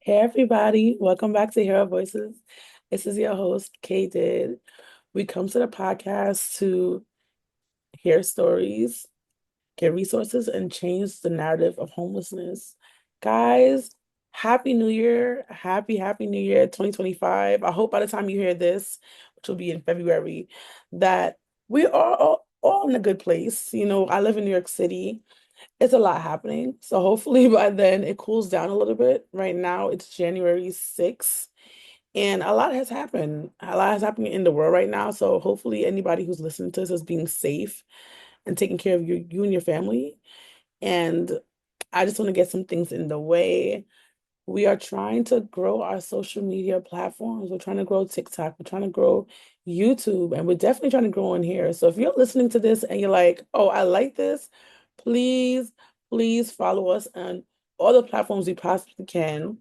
Hey everybody, welcome back to Hear Our Voices. This is your host, Kay Did. We come to the podcast to hear stories, get resources, and change the narrative of homelessness. Guys, Happy New Year. Happy New Year 2025. I hope by the time you hear this, which will be in February, that we are all in a good place. I live in New York City. It's a lot happening. So hopefully by then it cools down a little bit. Right now it's January 6th and a lot has happened. A lot has happened in the world right now. So hopefully anybody who's listening to this is being safe and taking care of you and your family. And I just want to get some things in the way. We are trying to grow our social media platforms. We're trying to grow TikTok. We're trying to grow YouTube, and we're definitely trying to grow in here. So if you're listening to this and you're like, oh, I like this, please, please follow us on all the platforms we possibly can.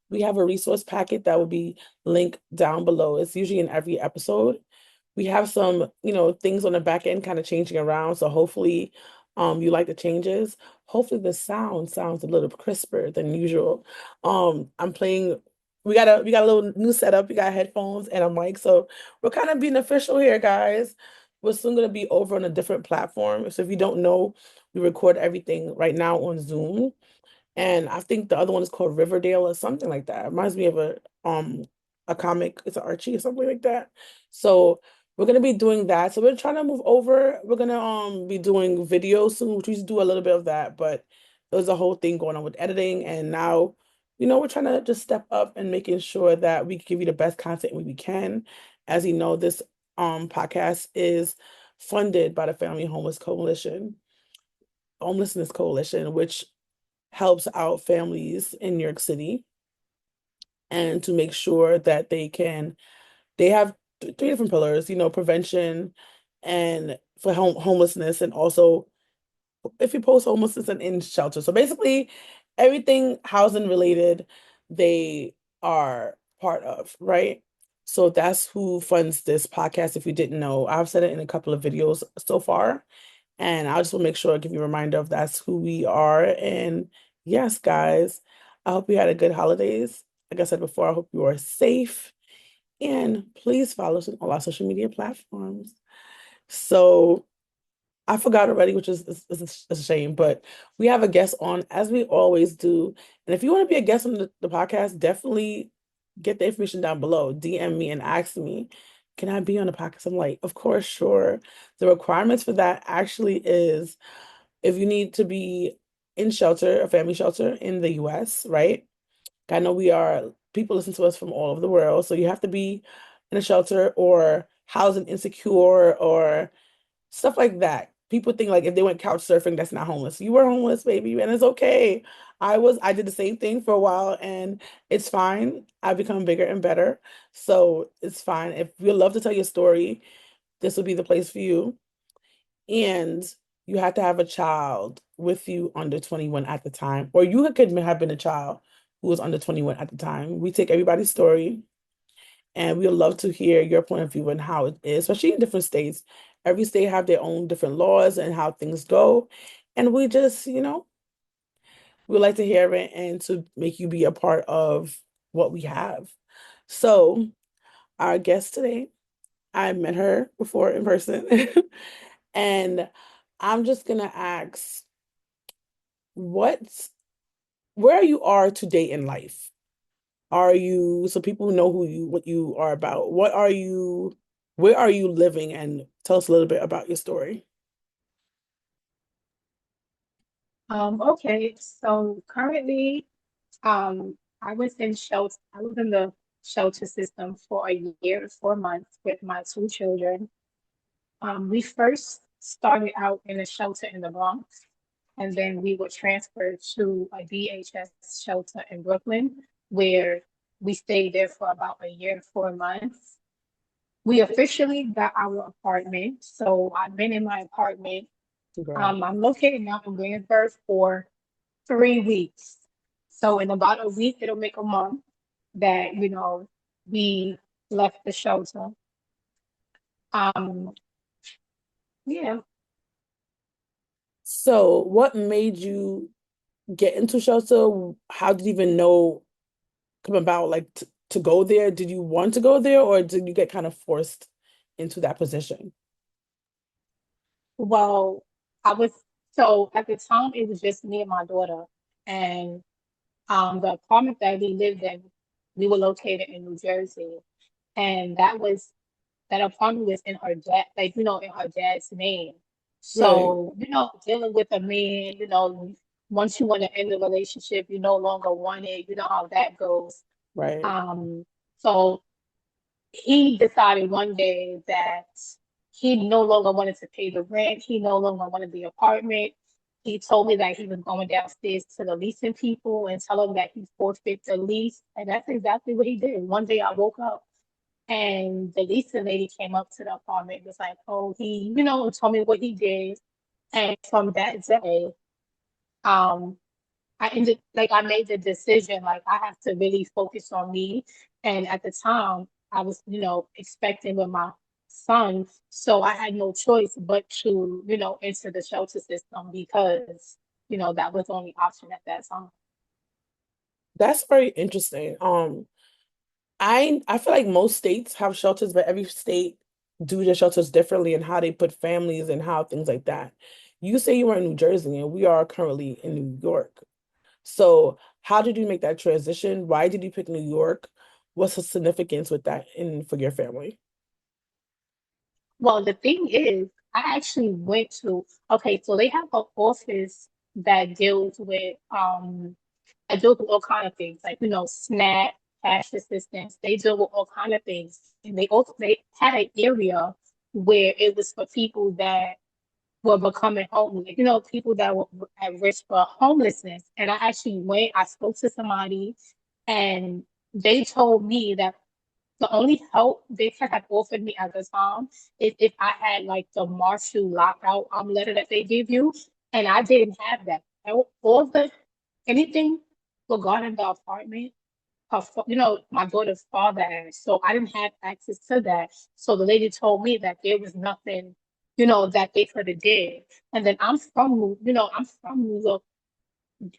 We have a resource packet that will be linked down below. It's usually in every episode. We have some, things on the back end kind of changing around. So hopefully, you like the changes. Hopefully the sound sounds a little crisper than usual. I'm playing, we got a little new setup. We got headphones and a mic. So we're kind of being official here, guys. We're soon gonna be over on a different platform. So if you don't know, we record everything right now on Zoom. And I think the other one is called Riverdale or something like that. It reminds me of a comic. It's an Archie or something like that. So we're gonna be doing that. So we're trying to move over. We're gonna be doing video soon, which we used to do a little bit of that, but there's a whole thing going on with editing. And now, we're trying to just step up and making sure that we can give you the best content we can. As you know, this podcast is funded by the Homelessness Coalition, which helps out families in New York City and to make sure that they have three different pillars, prevention and for homelessness, and also if you post homelessness and in shelter. So basically everything housing related, they are part of, right? So that's who funds this podcast. If you didn't know, I've said it in a couple of videos so far. And I just want to make sure I give you a reminder of that's who we are. And yes, guys, I hope you had a good holidays. Like I said before, I hope you are safe. And please follow us on all our social media platforms. So I forgot already, which is a shame, but we have a guest on as we always do. And if you want to be a guest on the podcast, definitely get the information down below. DM me and ask me, can I be on the podcast? I'm like, of course, sure. The requirements for that actually is if you need to be in shelter, a family shelter in the US, right? I know people listen to us from all over the world. So you have to be in a shelter or housing insecure or stuff like that. People think like if they went couch surfing, that's not homeless. You were homeless, baby, and it's okay. I did the same thing for a while and it's fine. I've become bigger and better. So it's fine. If you love to tell your story, this will be the place for you. And you have to have a child with you under 21 at the time, or you could have been a child who was under 21 at the time. We take everybody's story and we would love to hear your point of view and how it is, especially in different states. Every state have their own different laws and how things go. And we just, we like to hear it and to make you be a part of what we have. So our guest today, I met her before in person. And I'm just gonna ask what's where you are today in life. Are you so people know what you are about? Where are you living? And tell us a little bit about your story. Okay, so currently, I was in the shelter system for a year, 4 months with my two children. We first started out in a shelter in the Bronx, and then we were transferred to a DHS shelter in Brooklyn, where we stayed there for about a year, 4 months. We officially got our apartment, so I've been in my apartment. Congrats. I'm located now in Williamsburg for 3 weeks. So in about a week, it'll make a month that, we left the shelter. Um, yeah. So what made you get into shelter? How did you even know? come about, like to go there? Did you want to go there, or did you get kind of forced into that position? Well, I was so at the time it was just me and my daughter, and the apartment that we lived in, we were located in New Jersey, and that apartment was in her dad, like in her dad's name. Right, So dealing with a man, once you want to end the relationship, you no longer want it. You know how that goes. right, Um, so he decided one day that he no longer wanted to pay the rent. He no longer wanted the apartment. He told me that he was going downstairs to the leasing people and tell them that he forfeit the lease. And that's exactly what he did. One day I woke up and the leasing lady came up to the apartment and was like, oh, he, told me what he did. And from that day, um, I made the decision, like I have to really focus on me. And at the time, I was, expecting with my son. So I had no choice but to, enter the shelter system because, that was the only option at that time. that's very interesting. I feel like most states have shelters, but every state do their shelters differently and how they put families and how things like that. You say you were in New Jersey, and we are currently in New York. So how did you make that transition? Why did you pick New York? What's the significance with that in for your family? Well, the thing is, I actually went to, okay, so they have an office that deals with I deal with all kind of things, like SNAP, cash assistance. They deal with all kind of things, and they had an area where it was for people that were becoming homeless. People that were at risk for homelessness. And I actually went. I spoke to somebody, and they told me that the only help they could have offered me at the time is if I had like the Marshall lockout letter that they give you, and I didn't have that. All the anything regarding the apartment, my daughter's father asked, so I didn't have access to that. So the lady told me that there was nothing, that they could have did. And then I'm from New York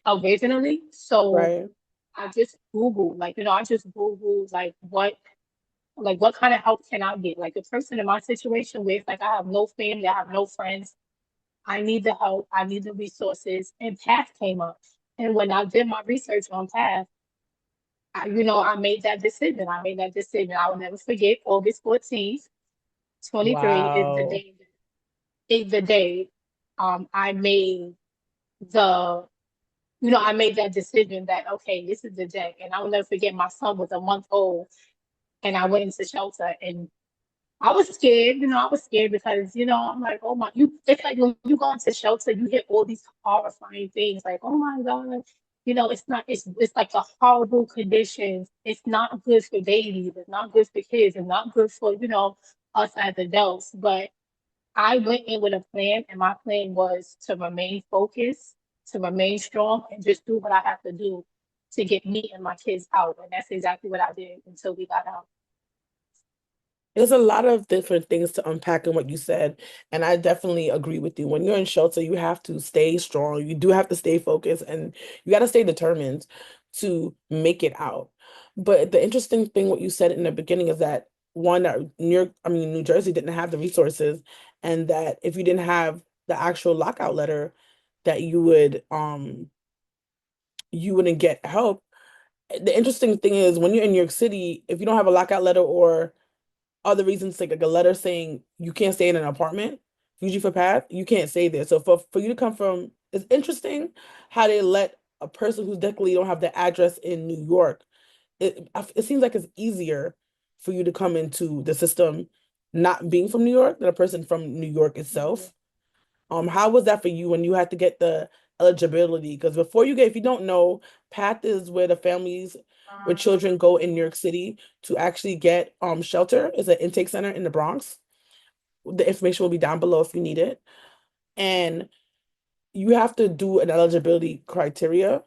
originally, so Right. I just Googled, I just Googled like what kind of help can I get? Like the person in my situation where it's like I have no family, I have no friends, I need the help, I need the resources, and PATH came up. And when I did my research on PATH, I made that decision. I made that decision. I will never forget August 14th, 23 Wow. is the day I made the I made that decision that okay, this is the day. And I will never forget my son was a month old and I went into shelter and I was scared, I was scared because, I'm like, oh my, it's like when you go into shelter, you hear all these horrifying things like, oh my God, it's like the horrible conditions. It's not good for babies. It's not good for kids. It's not good for, us as adults. But I went in with a plan, and my plan was to remain focused, to remain strong, and just do what I have to do to get me and my kids out. And that's exactly what I did until we got out. There's a lot of different things to unpack in what you said, and I definitely agree with you. When you're in shelter, you have to stay strong. You do have to stay focused, and you got to stay determined to make it out. But the interesting thing, what you said in the beginning, is that one, that New Jersey didn't have the resources, and that if you didn't have the actual lockout letter, that you wouldn't get help. The interesting thing is when you're in New York City, if you don't have a lockout letter or other reasons, like a letter saying you can't stay in an apartment, usually for PATH, you can't stay there. So for you to come from, it's interesting how they let a person who's definitely don't have the address in New York. It seems like it's easier for you to come into the system not being from New York than a person from New York Mhm. itself. How was that for you when you had to get the eligibility? Because if you don't know, PATH is where the families with children go in New York City to actually get shelter. It's an intake center in the Bronx. The information will be down below if you need it. And you have to do an eligibility criteria.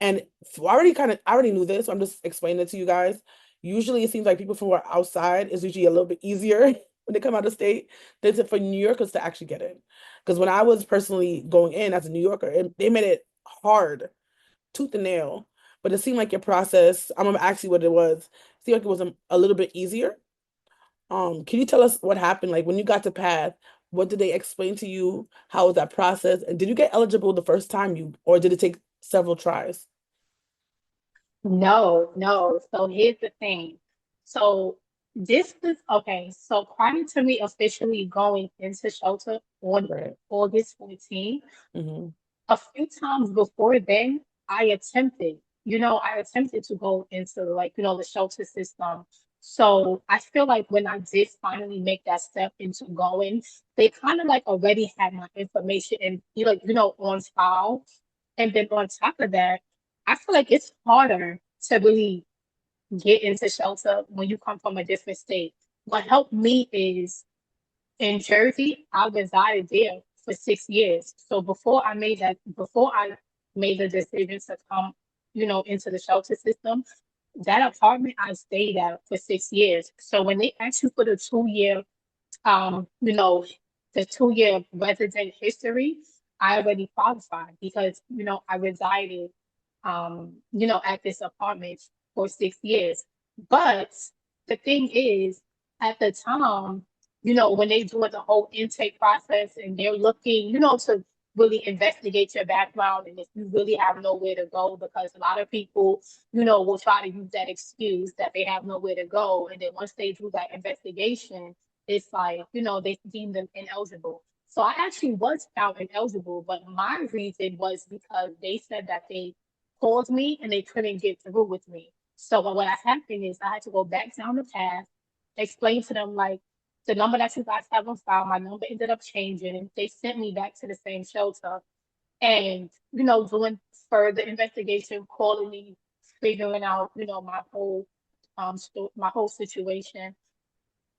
And I already knew this, so I'm just explaining it to you guys. Usually it seems like people from who are outside is usually a little bit easier when they come out of state than for New Yorkers to actually get in. Because when I was personally going in as a New Yorker, they made it hard, tooth and nail, but it seemed like your process, I'm gonna ask you what it was. It seemed like it was a little bit easier. Can you tell us what happened? Like when you got to path, what did they explain to you? How was that process? And did you get eligible the first time or did it take several tries? No, no. So here's the thing. So this is okay. So prior to me officially going into shelter on Right. August 14th, Hmm. a few times before then, I attempted to go into like, the shelter system. So I feel like when I did finally make that step into going, they kind of like already had my information and on file. And then on top of that, I feel like it's harder to really get into shelter when you come from a different state. What helped me is in Jersey, I resided there for 6 years. So before I made the decision to come, into the shelter system, that apartment I stayed at for 6 years. So when they asked you for um, you know, the 2 year resident history, I already qualified because, I resided, at this apartment for 6 years. But the thing is, at the time, when they doing the whole intake process and they're looking, to really investigate your background and if you really have nowhere to go, because a lot of people, will try to use that excuse that they have nowhere to go. And then once they do that investigation, it's like, they deemed them ineligible. So I actually was found ineligible, but my reason was because they said that they called me and they couldn't get through with me. So what happened is I had to go back down the path, explain to them like the number that you guys have on file, my number ended up changing. They sent me back to the same shelter and, doing further investigation, calling me, figuring out, my whole situation.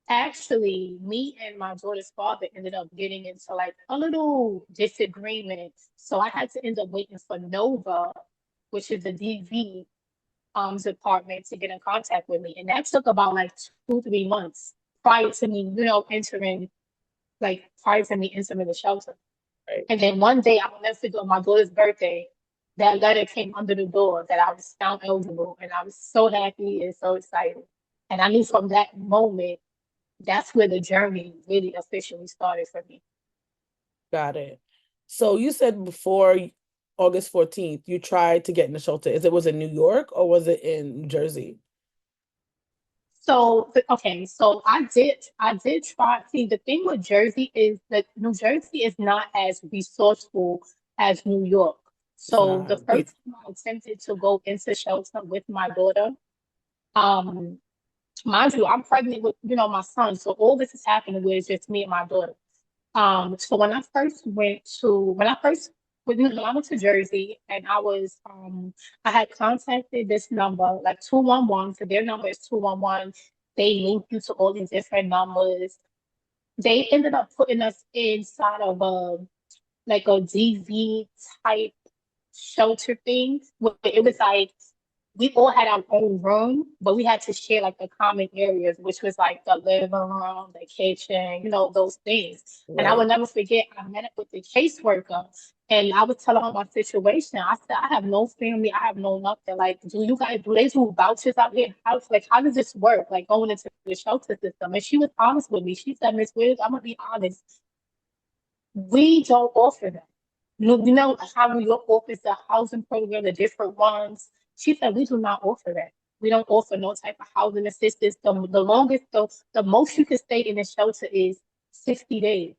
Actually, me and my daughter's father ended up getting into like a little disagreement. So I had to end up waiting for Nova, which is the DV department, to get in contact with me. And that took about like 2, 3 months prior to me, prior to me entering the shelter. Right. And then one day I will never forget on my daughter's birthday, that letter came under the door that I was found eligible. And I was so happy and so excited. And I knew from that moment that's where the journey really officially started for me. Got it. So you said before August 14th, you tried to get in the shelter. Was it New York or was it in New Jersey? So, okay, so I did try. See, the thing with Jersey is that New Jersey is not as resourceful as New York. It's So the not. first time I attempted to go into shelter with my daughter, um, mind you, I'm pregnant with, my son. So all this is happening with just me and my daughter. So when I went to Jersey and I had contacted this number, like 211, so their number is 211. They link you to all these different numbers. They ended up putting us inside of a DV type shelter thing where it was like we all had our own room, but we had to share like the common areas, which was like the living room, the kitchen, those things. And I Right. will never forget, I met up with the caseworker and I was telling her my situation. I said, I have no family, I have no nothing. Like, do they do vouchers out here? How does this work? Like going into the shelter system. And she was honest with me. She said, Miss Williams, I'm gonna be honest. We don't offer that. How New York offers the housing program, the different ones. She said we do not offer that. We don't offer no type of housing assistance. The most you can stay in a shelter is 60 days.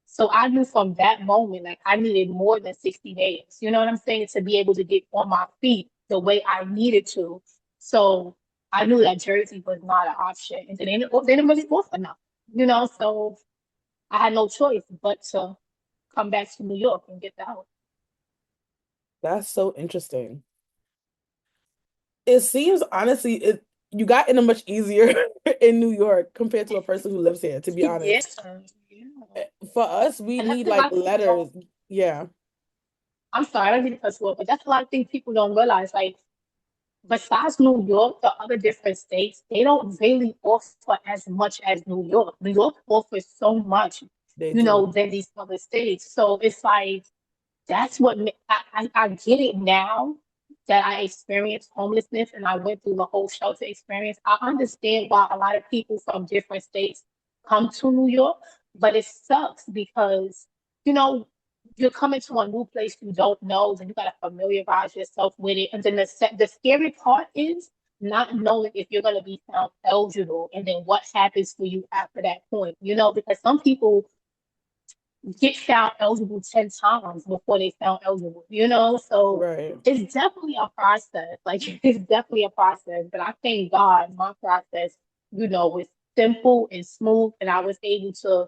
So I knew from that moment, like I needed more than 60 days. You know what I'm saying? To be able to get on my feet the way I needed to. So I knew that Jersey was not an option. And they didn't really offer enough. So I had no choice but to come back to New York and get the help. That's so interesting. It seems honestly, you got in a much easier in New York compared to a person who lives here, to be Yeah, honest. yeah. For us, we And that's need a like lot of people don't. letters. Yeah, I'm sorry, I don't mean to cut you off, but that's a lot of things people don't realize. Like, besides New York, the other different states, they don't really offer as much as New York. New York offers so much, they do. than these other states. So it's like that's I get it now that I experienced homelessness and I went through the whole shelter experience, I understand why a lot of people from different states come to New York, but it sucks because, you know, you're coming to a new place you don't know, and you got to familiarize yourself with it. And then the scary part is not knowing if you're going to be found eligible and then what happens for you after that point, because some people get found eligible 10 times before they found eligible. So Right. it's definitely a process. Like it's definitely a process. But I thank God my process, was simple and smooth and I was able to,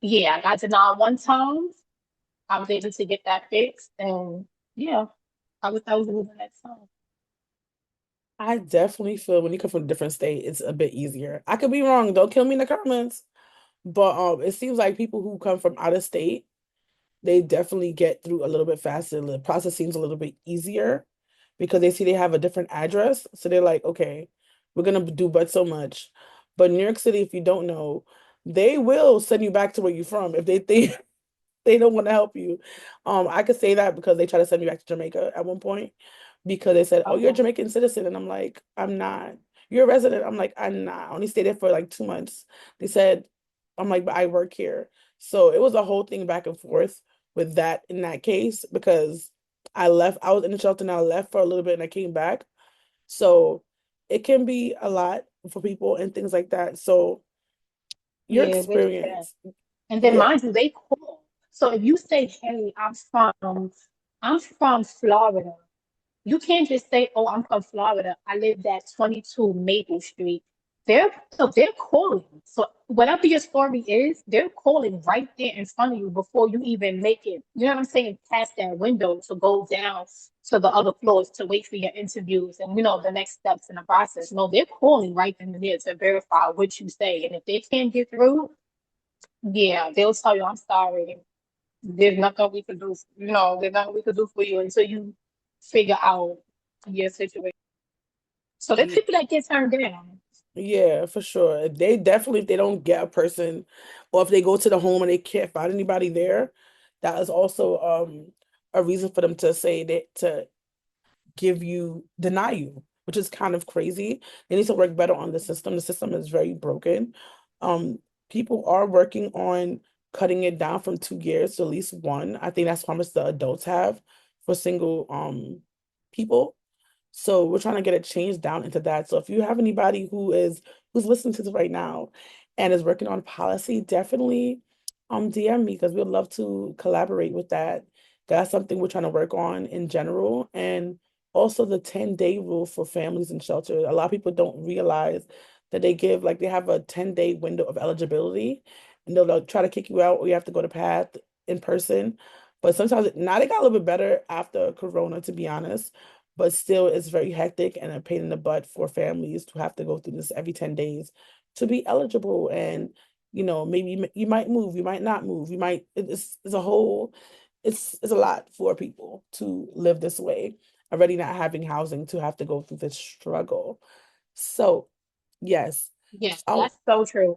yeah, I got denied one time. I was able to get that fixed and yeah, I was eligible the next time. I definitely feel when you come from a different state, it's a bit easier. I could be wrong. Don't kill me in the comments. But it seems like people who come from out of state, they definitely get through a little bit faster. The process seems a little bit easier because they see they have a different address. So they're like, okay, we're gonna do but so much. But New York City, if you don't know, they will send you back to where you're from if they think they don't want to help you. I could say that because they tried to send me back to Jamaica at one point because they said, "Oh, you're a Okay. Jamaican citizen," and I'm like, "I'm not." "You're a resident." I'm like, "I'm not." I only stayed there for like 2 months. They said, "I'm like, but I work here." So it was a whole thing back and forth with that in that case because I left. I was in the shelter and I left for a little bit and I came back. So it can be a lot for people and things like that. So your Yeah, which is that. experience, And then yeah, mind you, they call. So if you say, "Hey, I'm from Florida," you can't just say, "Oh, I'm from Florida. I live at 22 Maple Street." They're calling. So whatever your story is, they're calling right there in front of you before you even make it. You know what I'm saying? Past that window to go down to the other floors to wait for your interviews and the next steps in the process. No, they're calling right then and there to verify what you say. And if they can't get through, yeah, they'll tell you, "I'm sorry. There's nothing we could do. There's nothing we could do for you until you figure out your situation." So there's people that get turned down. yeah, for sure. They definitely, if they don't get a person, or if they go to the home and they can't find anybody there, that is also a reason for them to say that to deny you, which is kind of crazy. They need to work better on the system. The system is very broken. Um, People are working on cutting it down from 2 years to at least one. I think that's how much the adults have for single people. So we're trying to get it changed down into that. So if you have anybody who's listening to this right now and is working on policy, definitely DM me because we'd love to collaborate with that. That's something we're trying to work on in general. And also the 10-day rule for families in shelter. A lot of people don't realize that they have a 10-day window of eligibility and they'll like, try to kick you out or you have to go to PATH in person. But sometimes now they got a little bit better after Corona, to be honest, but still it's very hectic and a pain in the butt for families to have to go through this every 10 days to be eligible. And maybe you might move, you might not move, you might it's a whole it's a lot for people to live this way, already not having housing to have to go through this struggle. So yes. Yeah, Oh, that's so true.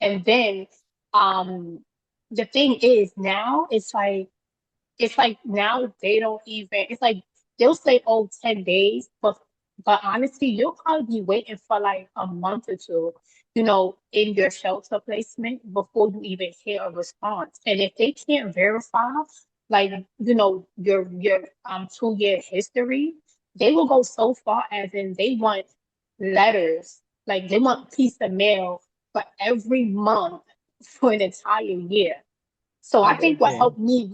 And then um the thing is now it's like now they don't even it's like they'll say, "Oh, 10 days," but honestly you'll probably be waiting for like a month or two, in your shelter placement before you even hear a response. And if they can't verify like your 2-year history, they will go so far as in they want letters, like they want piece of mail for every month for an entire year. So I think okay. what helped me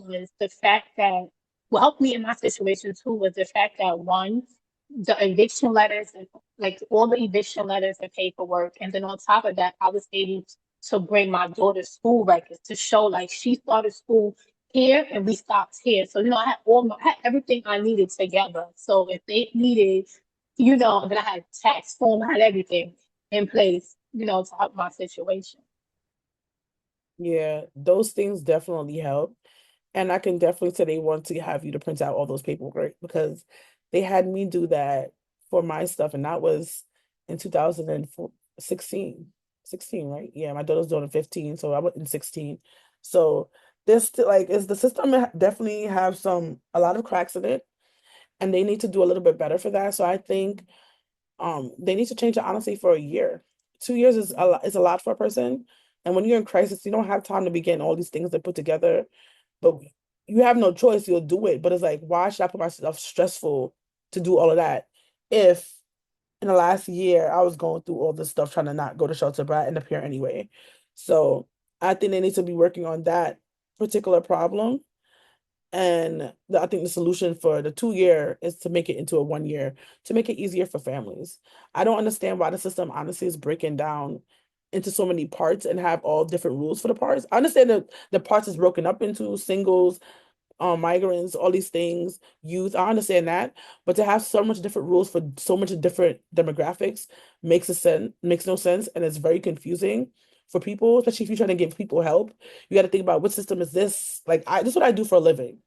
in my situation too was the fact that one, the eviction letters and like all the eviction letters and paperwork. And then on top of that, I was able to bring my daughter's school records to show like she started school here and we stopped here. So, I had everything I needed together. So if they needed, then I had tax form, I had everything in place, to help my situation. Yeah, those things definitely help. And I can definitely say they want to have you to print out all those paperwork because they had me do that for my stuff. And that was in 2016. 16, right? Yeah, my daughter's doing 15, so I went in 16. So this like is the system definitely have a lot of cracks in it. and they need to do a little bit better for that. So I think they need to change it honestly for a year. 2 years is a lot for a person. And when you're in crisis, you don't have time to be getting all these things to put together. But you have no choice, you'll do it. But it's like, why should I put myself stressful to do all of that if in the last year I was going through all this stuff trying to not go to shelter, but I end up here anyway. So I think they need to be working on that particular problem. And I think the solution for the 2 year is to make it into a 1 year to make it easier for families. I don't understand why the system honestly is breaking down into so many parts and have all different rules for the parts. I understand that the parts is broken up into singles, migrants, all these things, youth. I understand that, but to have so much different rules for so much different demographics makes no sense, and it's very confusing for people, especially if you're trying to give people help. You got to think about, what system is this? Like, this is what I do for a living.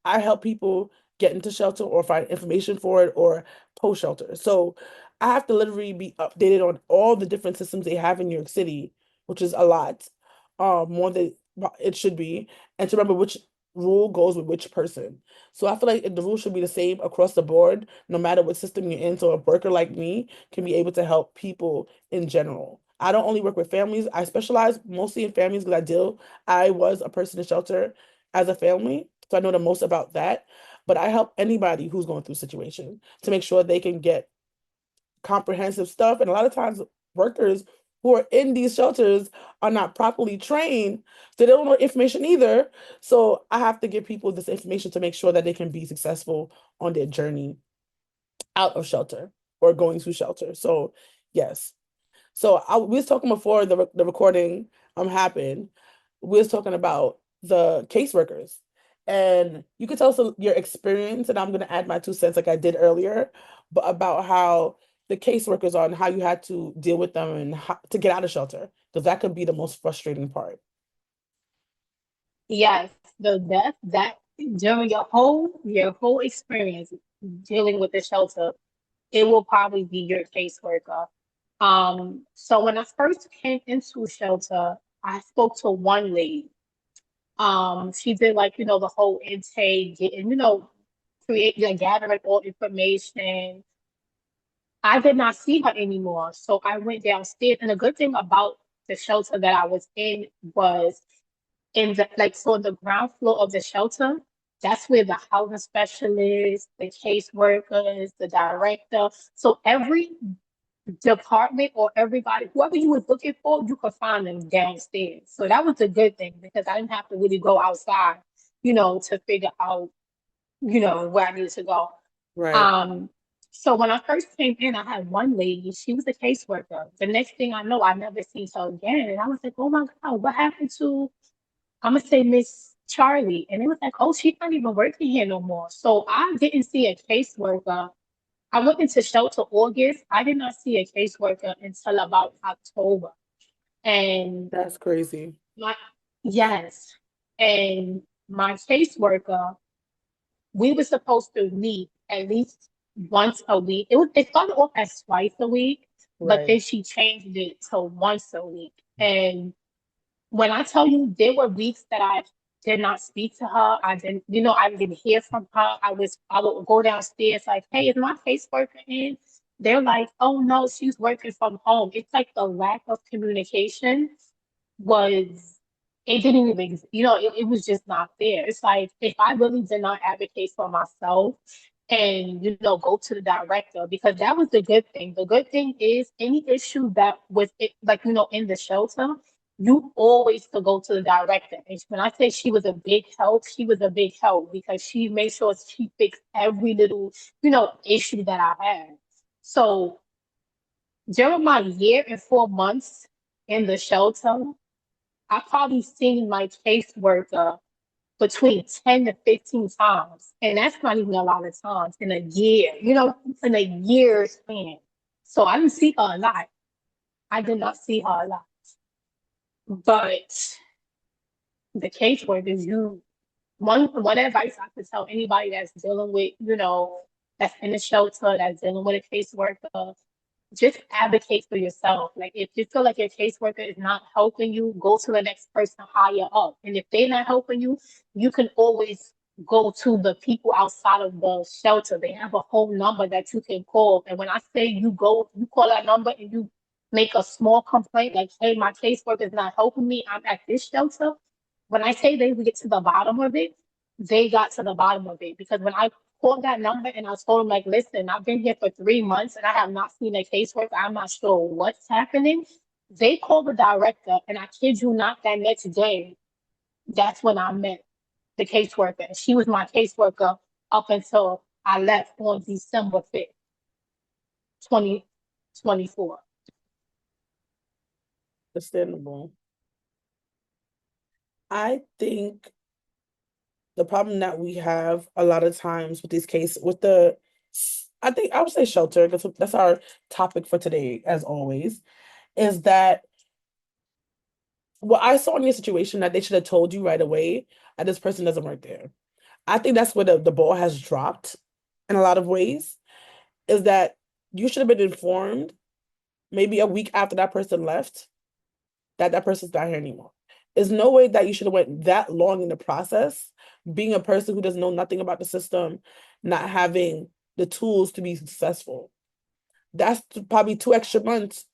I help people get into shelter or find information for it or post shelter. So I have to literally be updated on all the different systems they have in New York City, which is a lot, more than it should be, and to remember which rule goes with which person. So I feel like the rule should be the same across the board, no matter what system you're in. So a worker like me can be able to help people in general. I don't only work with families. I specialize mostly in families because I was a person in shelter as a family. So I know the most about that. But I help anybody who's going through a situation to make sure they can get comprehensive stuff. And a lot of times workers who are in these shelters are not properly trained. So they don't know information either. So I have to give people this information to make sure that they can be successful on their journey out of shelter or going to shelter. So yes. So we was talking before the recording happened. We was talking about the caseworkers, and you could tell us your experience, and I'm gonna add my 2 cents like I did earlier, but about how the caseworkers are and how you had to deal with them and how to get out of shelter, because that could be the most frustrating part. Yes, that during your whole experience dealing with the shelter, it will probably be your caseworker. So when I first came into shelter, I spoke to one lady. She did like, the whole intake, getting, create like gathering all information. I did not see her anymore. So I went downstairs. And the good thing about the shelter that I was in was in the like so the ground floor of the shelter, that's where the housing specialist, the caseworkers, the director. So every department or everybody, whoever you was looking for, you could find them downstairs. So that was a good thing because I didn't have to really go outside, to figure out, where I needed to go. Right. Um, so when I first came in, I had one lady, she was a caseworker. The next thing I know, I never seen her again. And I was like, oh my God, what happened to, I'm gonna say Miss Charlie? And it was like, oh, she's not even working here no more. So I didn't see a caseworker. I went into shelter August. I did not see a caseworker until about October. And That's crazy. my, yes. And my caseworker, we were supposed to meet at least once a week. It started off as twice a week, but Right. then she changed it to once a week. And when I tell you there were weeks that I did not speak to her, I didn't hear from her. I would go downstairs like, hey, is my caseworker in? They're like, oh no, she's working from home. It's like the lack of communication was it didn't even it was just not there. It's like if I really did not advocate for myself and go to the director, because that was the good thing. The good thing is any issue that was it like in the shelter, you always could go to the director. And when I say she was a big help, she was a big help because she made sure she fixed every little issue that I had. So during my year and 4 months in the shelter, I probably seen my caseworker between 10 to 15 times. And that's not even a lot of times in a year, in a year span. So I didn't see her a lot. I did not see her a lot. But the caseworkers, one advice I could tell anybody that's dealing with, that's in a shelter, that's dealing with a caseworker, just advocate for yourself. Like if you feel like your caseworker is not helping you, go to the next person higher up. And if they're not helping you, you can always go to the people outside of the shelter. They have a whole number that you can call. And when I say you call that number and you make a small complaint, like, hey, my caseworker is not helping me, I'm at this shelter. When I say they get to the bottom of it, they got to the bottom of it. Because when I called that number and I told them, like, listen, I've been here for 3 months and I have not seen a caseworker, I'm not sure what's happening. They called the director, and I kid you not, that next day, that's when I met the caseworker. And she was my caseworker up until I left on December 5th, 2024. Understandable. I think the problem that we have a lot of times with these cases, I think I would say shelter, because that's our topic for today, as always, is that what I saw in your situation that they should have told you right away that this person doesn't work there. I think that's where the ball has dropped in a lot of ways, is that you should have been informed maybe a week after that person left that that person's not here anymore. There's no way that you should have went that long in the process, being a person who doesn't know nothing about the system, not having the tools to be successful. That's probably 2 extra months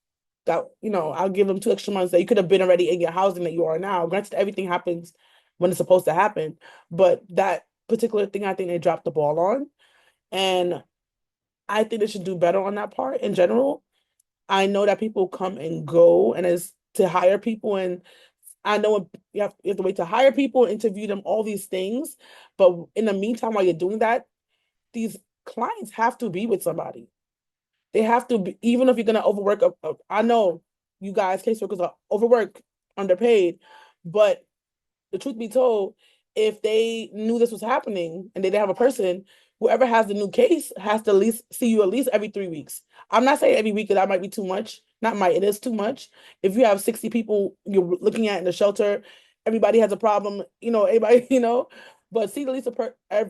that, I'll give them 2 extra months that you could have been already in your housing that you are now. Granted, everything happens when it's supposed to happen, but that particular thing, I think they dropped the ball on. And I think they should do better on that part in general. I know that people come and go, and it's to hire people, and I know you have to wait to hire people, interview them, all these things. But in the meantime, while you're doing that, these clients have to be with somebody. They have to be, even if you're gonna overwork. I know you guys, caseworkers, are overworked, underpaid, but the truth be told, if they knew this was happening and they didn't have a person, whoever has the new case has to at least see you at least every 3 weeks. I'm not saying every week, because that might be too much. Not might, it is too much. If you have 60 people you're looking at in the shelter, everybody has a problem, everybody, but see at least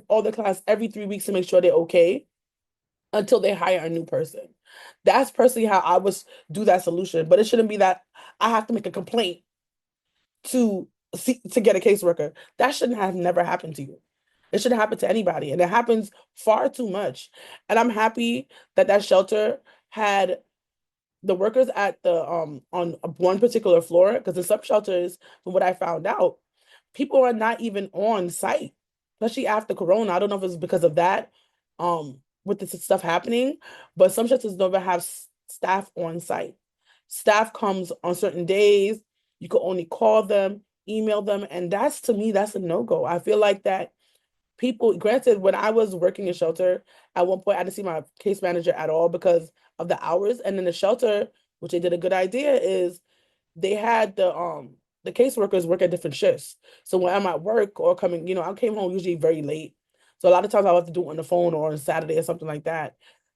all the clients every 3 weeks to make sure they're okay until they hire a new person. That's personally how I would do that solution. But it shouldn't be that I have to make a complaint to to get a caseworker. That shouldn't have never happened to you. It shouldn't happen to anybody, and it happens far too much. And I'm happy that that shelter had the workers at the on one particular floor, because in some shelters, from what I found out, people are not even on site, especially after Corona. I don't know if it's because of that, with this stuff happening, but some shelters don't even have staff on site. Staff comes on certain days. You can only call them, email them, and that's, to me, that's a no-go. I feel like that people, granted, when I was working in shelter, at one point I didn't see my case manager at all because of the hours. And then the shelter, which they did a good idea, is they had the caseworkers work at different shifts. So when I'm at work or coming, I came home usually very late. So a lot of times I have to do it on the phone or on a Saturday or something like that.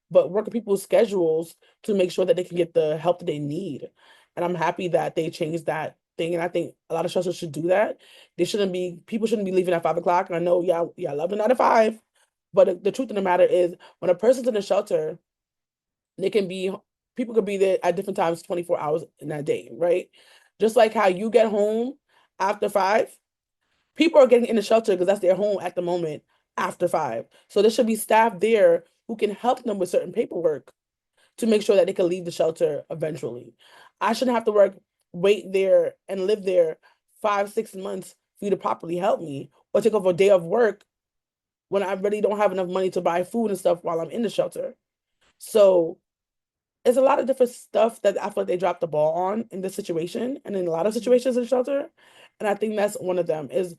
But working people's schedules to make sure that they can get the help that they need. And I'm happy that they changed that thing. And I think a lot of shelters should do that. People shouldn't be leaving at 5 o'clock. And I know, yeah, I love the 9 to 5. But the truth of the matter is, when a person's in a shelter, they can be, people could be there at different times, 24 hours in that day, right? Just like how you get home after 5, people are getting in the shelter because that's their home at the moment after 5. So there should be staff there who can help them with certain paperwork to make sure that they can leave the shelter eventually. I shouldn't have to wait there and live there 5, 6 months for you to properly help me, or take off a day of work when I really don't have enough money to buy food and stuff while I'm in the shelter. So it's a lot of different stuff that I feel like they dropped the ball on in this situation and in a lot of situations in shelter. And I think that's one of them, is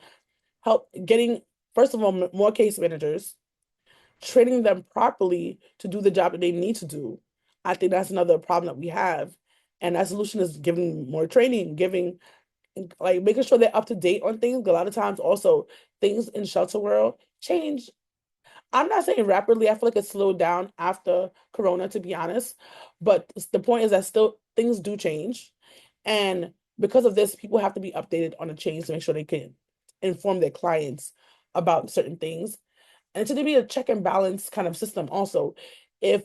help getting, first of all, more case managers, training them properly to do the job that they need to do. I think that's another problem that we have. And that solution is giving more training, making sure they're up to date on things. A lot of times also things in shelter world change. I'm not saying rapidly. I feel like it slowed down after Corona, to be honest. But the point is that still things do change. And because of this, people have to be updated on the change to make sure they can inform their clients about certain things. And it should be a check and balance kind of system also. If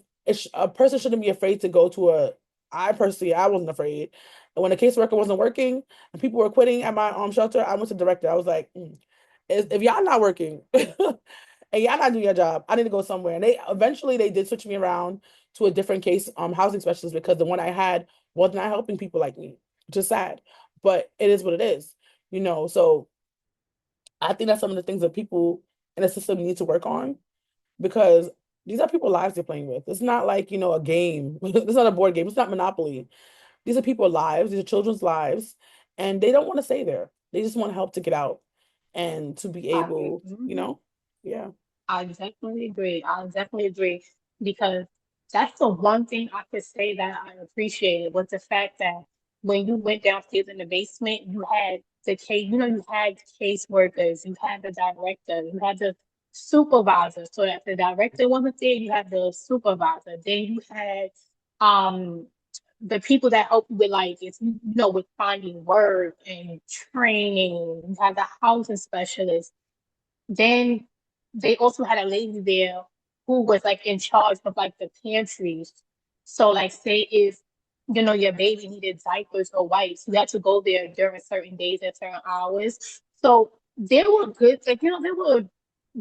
a person shouldn't be afraid to go to I personally, I wasn't afraid. And when a caseworker wasn't working and people were quitting at my shelter, I went to the director. I was like, if y'all not working and y'all not doing your job, I need to go somewhere. And they eventually they did switch me around to a different case housing specialist because the one I had was not helping people like me, which is sad. But it is what it is, you know. So I think that's some of the things that people in the system need to work on because these are people's lives they're playing with. It's not like, you know, a game. It's not a board game. It's not Monopoly. These are people's lives. These are children's lives. And they don't want to stay there. They just want help to get out and to be able, you Mhm. know? Yeah. I definitely agree. I definitely agree because that's the one thing I could say that I appreciated was the fact that when you went downstairs in the basement, you had the case, you had caseworkers, you had the director, you had the supervisor. So if the director wasn't there, you had the supervisor. Then you had um the people that help you with like if with finding work and training. You had the housing specialist. Then they also had a lady there who was like in charge of like the pantries. So like say if your baby needed diapers or wipes, you had to go there during certain days at certain hours. So there were good like there were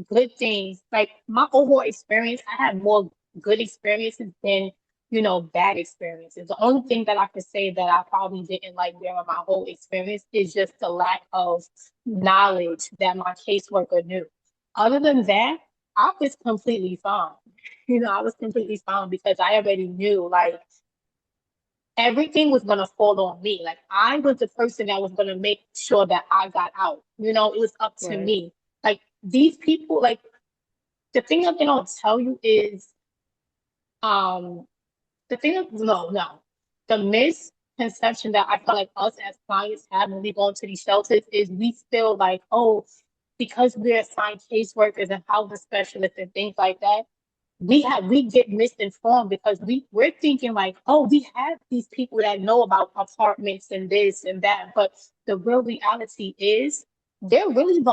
good things. Like my overall experience, I had more good experiences than bad experiences. The only thing that I could say that I probably didn't like during my whole experience is just the lack of knowledge that my caseworker knew. Other than that, I was completely fine. I was completely fine because I already knew like everything was gonna fall on me. Like I was the person that was gonna make sure that I got out. It was up to Right. me. Like these people, like the thing that they don't tell you is um the thing that no. The misconception that I feel like us as clients have when we go into these shelters is we feel like, oh, because we're assigned caseworkers and housing specialists and things like that, we get misinformed because we're thinking like, oh, we have these people that know about apartments and this and that, but the real reality is they're really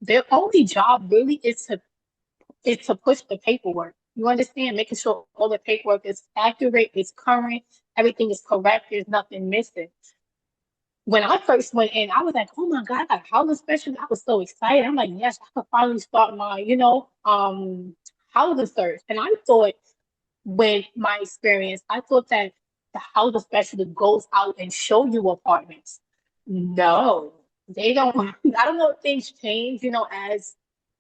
their only job really is to push the paperwork. You understand? Making sure all the paperwork is accurate, is current, everything is correct, there's nothing missing. When I first went in, I was like, oh my God, I got housing specialist. I was so excited. I'm like, yes, I could finally start my, housing search. And I thought with my experience, I thought that the housing specialist goes out and show you apartments. No, they don't. I don't know if things change, as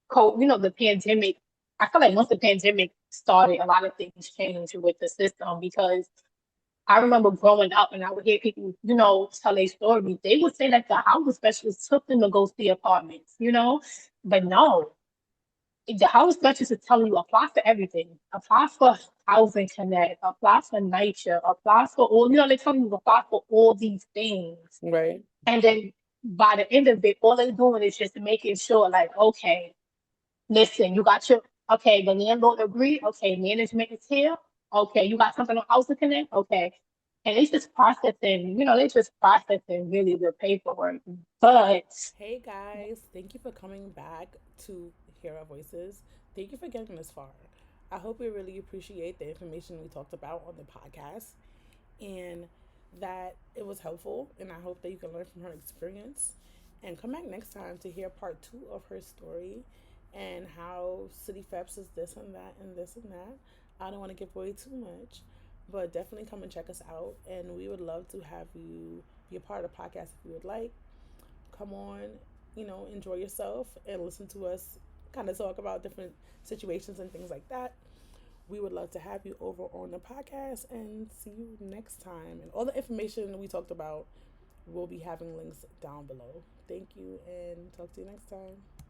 the pandemic. I feel like once the pandemic started, a lot of things changed with the system because I remember growing up and I would hear people, tell their stories. They would say that the housing specialist took them to go see apartments. But no, the housing specialist is telling you apply for everything. Apply for Housing Connect, apply for NYCHA, apply for all, they're telling you to apply for all these things. Right. And then by the end of it, all they're doing is just making sure, like, okay, listen, you got okay, the landlord agreed. Okay, management is here. Okay, you got something on Housing Connect. Okay. And it's just processing, they just processing really the paperwork. But Hey guys, thank you for coming back to hear our voices. Thank you for getting this far. I hope you really appreciate the information we talked about on the podcast and that it was helpful. And I hope that you can learn from her experience and come back next time to hear part two of her story and how City Feps is this and that and this and that. I don't want to give away too much, but definitely come and check us out. And we would love to have you be a part of the podcast if you would like. Come on, enjoy yourself and listen to us kind of talk about different situations and things like that. We would love to have you over on the podcast and see you next time. And all the information we talked about, we'll be having links down below. Thank you and talk to you next time.